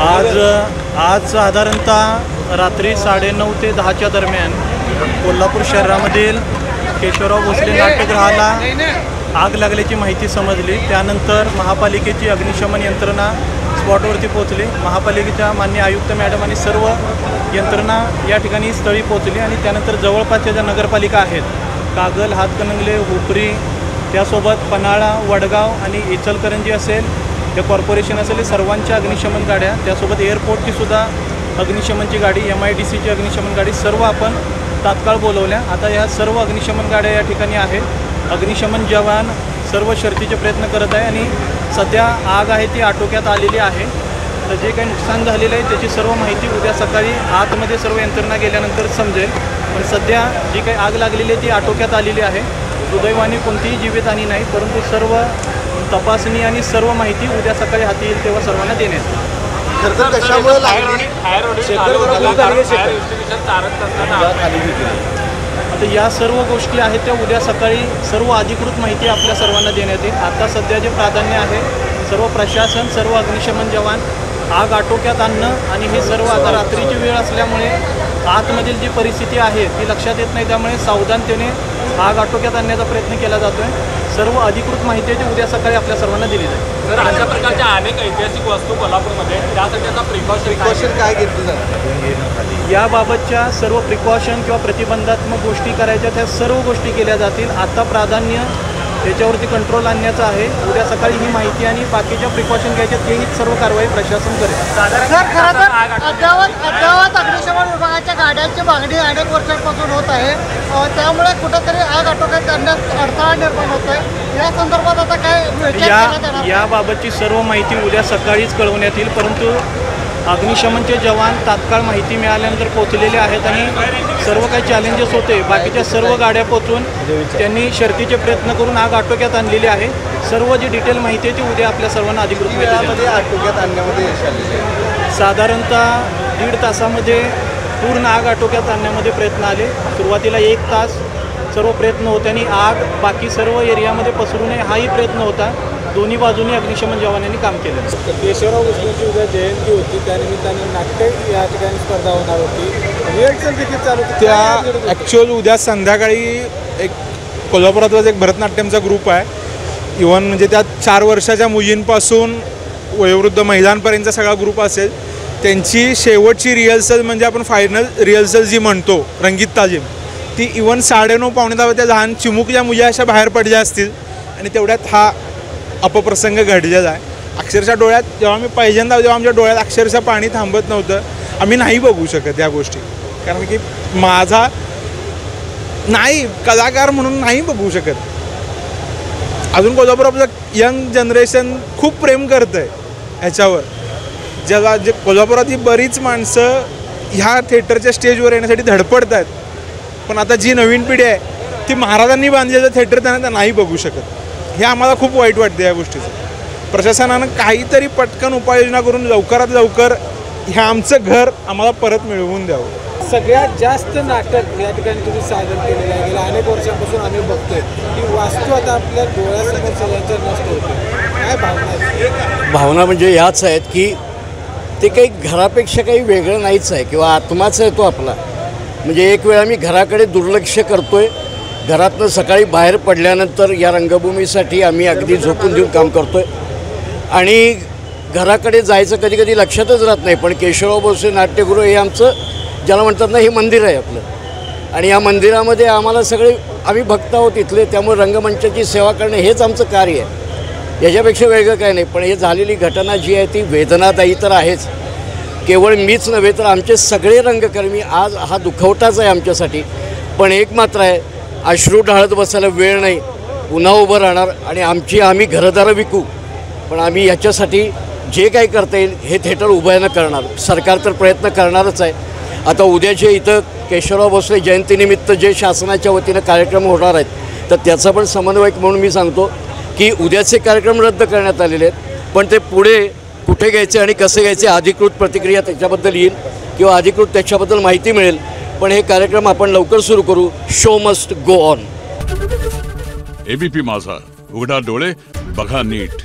आज साधारणतः रात्री 9:30 ते 10च्या दरम्यान कोल्हापूर शहरामधील केशवराव भोसले नाट्यगृहाला आग लागल्याची माहिती समजली। त्यानंतर महापालिकेची अग्निशमन यंत्रणा स्पॉटवरती पोहोचली। महापालिकेच्या माननीय आयुक्त मॅडम आणि सर्व यंत्रणा या ठिकाणी स्थळी पोहोचली आणि त्यानंतर जवळपासच्या ज्या नगरपालिका आहेत, कागल, हातकणंगले, हुपरी, त्यासोबत पन्हाळा, वडगाव आणि इचलकरंजी असेल, त्या कॉर्पोरेशन असेल, सर्वांच्या अग्निशमन गाड्या, त्यासोबत एअरपोर्टची सुद्धा अग्निशमनची गाडी, MIDCची अग्निशमन गाडी सर्व आपण तात्काळ बोलवल्या। आता या सर्व अग्निशमन गाड्या या ठिकाणी आहेत। अग्निशमन जवान सर्व शर्थीचे प्रयत्न करत आहे आणि सध्या आग आहे ती आटोक्यात आलेली आहे। तर जे काही नुकसान झालेलं आहे त्याची सर्व माहिती उद्या सकाळी आतमध्ये सर्व यंत्रणा गेल्यानंतर समजेल। पण सध्या जी काही आग लागलेली आहे ती आटोक्यात आलेली आहे। दुर्दैवाने कोणतीही जीवितहानी नाही, परंतु सर्व तपासणी आणि सर्व माहिती उद्या सकाळी हाती येईल तेव्हा सर्वांना देण्यात येईल। आता या सर्व गोष्टी आहेत त्या उद्या सकाळी सर्व अधिकृत माहिती आपल्या सर्वांना देण्यात येईल। आता सध्या जे प्राधान्य आहे सर्व प्रशासन, सर्व अग्निशमन जवान आग आटोक्यात आणणं आणि हे सर्व आता रात्रीची वेळ असल्यामुळे आतमधील जी परिस्थिती आहे ती लक्षात येत नाही, त्यामुळे सावधानतेने आग आटोक्यात आणण्याचा प्रयत्न केला जातो आहे। सर्व अधिकृत माहिती ती उद्या सकाळी आपल्या सर्वांना दिली जाईल। तर अशा प्रकारच्या अनेक ऐतिहासिक वस्तू कोल्हापूरमध्ये, त्यासाठी आता प्रिकॉशन काय घेतलं जातं? याबाबतच्या सर्व प्रिकॉशन किंवा प्रतिबंधात्मक गोष्टी करायच्या त्या सर्व गोष्टी केल्या जातील। आता प्राधान्य याच्यावरती कंट्रोल आणण्याचं आहे। उद्या सकाळी ही माहिती आणि बाकीच्या प्रिकॉशन घ्यायच्या तेही सर्व कारवाई प्रशासन करेल। अद्यावत अग्निशमन विभागाच्या गाड्यांची मागणी अनेक वर्षांपासून होत आहे, त्यामुळे कुठेतरी आग आटोक्यात आणण्यात अडथळा निर्माण होत आहे। या संदर्भात आता काय याबाबतची सर्व माहिती उद्या सकाळीच कळवण्यात येईल, परंतु अग्निशमनचे जवान तात्काळ माहिती मिळाल्यानंतर पोहोचलेले आहेत आणि सर्व काही चॅलेंजेस होते बाकीच्या सर्व गाड्या पोहोचून त्यांनी शर्थीचे प्रयत्न करून आग आटोक्यात आणलेली आहे। सर्व जी डिटेल माहिती आहे ती उद्या आपल्या सर्वांना अधिकृत मिळेल। आटोक्यात आणण्यामध्ये यश आलेले साधारणतः 1.5 तासामध्ये पूर्ण आग आटोक्यात आणण्यामध्ये प्रयत्न आले। सुरुवातीला 1 तास सर्व प्रयत्न होते आणि आग बाकी सर्व एरियामध्ये पसरू नये हाही प्रयत्न होता। दोन्ही बाजूनी अग्निशमन जवानांनी काम केलं। केशवराव भोसलेंची उद्या जयंती होती, त्यानिमित्ताने नाट्य या ठिकाणी स्पर्धा होणार होती, रिहर्सल देखील चालू होती। त्या ॲक्च्युअल उद्या संध्याकाळी एक कोल्हापुरातलाच एक भरतनाट्यमचा ग्रुप आहे, इव्हन म्हणजे त्यात 4 वर्षाच्या मुलींपासून वयोवृद्ध महिलांपर्यंतचा सगळा ग्रुप असेल। त्यांची शेवटची रिहर्सल म्हणजे आपण फायनल रिहर्सल जी म्हणतो रंगीत तालीम, ती इव्हन 9:30 पावणे 10 त्या लहान चिमुकल्या मुली अशा बाहेर पडल्या असतील आणि तेवढ्यात हा अपप्रसंग घडलेला आहे। अक्षरशः डोळ्यात जेव्हा मी पहिल्यांदा आमच्या डोळ्यात अक्षरशः पाणी थांबत नव्हतं। आम्ही नाही बघू शकत या गोष्टी, कारण की माझा नाही कलाकार म्हणून नाही बघू शकत। अजून कोल्हापूर यंग जनरेशन खूप प्रेम करतं आहे ह्याच्यावर, ज्याला जे कोल्हापुरातली बरीच माणसं ह्या थिएटरच्या स्टेजवर येण्यासाठी धडपडत आहेत, पण आता जी नवीन पिढी आहे ती महाराजांनी बांधलेलं थिएटर त्यांना नाही बघू शकत। हे आम्हाला खूप वाईट वाटतं या गोष्टीचं। प्रशासनानं काहीतरी पटकन उपाययोजना करून लवकरात लवकर हे आमचं घर आम्हाला परत मिळवून द्यावं। सगळ्यात जास्त नाटक या ठिकाणी तुम्ही सादर केलेलं आहे, गेल्या अनेक वर्षांपासून आम्ही बघतोय की वास्तू आता आपल्या डोळ्यासमोर सगळ्यांच्या नष्ट होते। काय भावना आहे? भावना म्हणजे याच आहेत की ते काही घरापेक्षा काही वेगळं नाहीच आहे किंवा आत्माच आहे तो आपला। म्हणजे एक वेळ आम्ही घराकडे दुर्लक्ष करतोय, घरातनं सकाळी बाहेर पडल्यानंतर या रंगभूमीसाठी आम्ही अगदी झोपून देऊन काम करतो आहे आणि घराकडे जायचं कधी कधी लक्षातच राहत नाही। पण केशवराव भोसले नाट्यगृह हे आमचं ज्याला म्हणतात ना, हे मंदिर आहे आपलं आणि या मंदिरामध्ये आम्हाला सगळे आम्ही भक्त आहोत इथले, त्यामुळे रंगमंचाची सेवा करणं हेच आमचं कार्य आहे, याच्यापेक्षा वेगळं काय नाही। पण हे झालेली घटना जी आहे ती वेदनादायी तर आहेच, केवळ मीच नव्हे तर आमचे सगळे रंगकर्मी आज हा दुखवटाच आहे आमच्यासाठी। पण एक मात्र आहे, अश्रू ढाळत बसायला वेळ नाही, पुन्हा उभं राहणार आणि आम्ही घरदारं विकू, पण आम्ही याच्यासाठी जे काही करता येईल हे थिएटर उभं करणार। सरकार तर प्रयत्न करणारच आहे। आता उद्याचे इथं केशवराव भोसले जयंतीनिमित्त जे शासनाच्या वतीनं कार्यक्रम होणार आहेत, तर त्याचा पण समन्वयक म्हणून मी सांगतो की उद्याचे कार्यक्रम रद्द करण्यात आलेले आहेत, पण ते पुढे कुठे घ्यायचे आणि कसे घ्यायचे अधिकृत प्रतिक्रिया त्याच्याबद्दल येईल किंवा अधिकृत त्याच्याबद्दल माहिती मिळेल। पण हे कार्यक्रम आपण लवकर सुरू करू। Show must go on. ABP माझा, उघडा डोळे बघा नीट।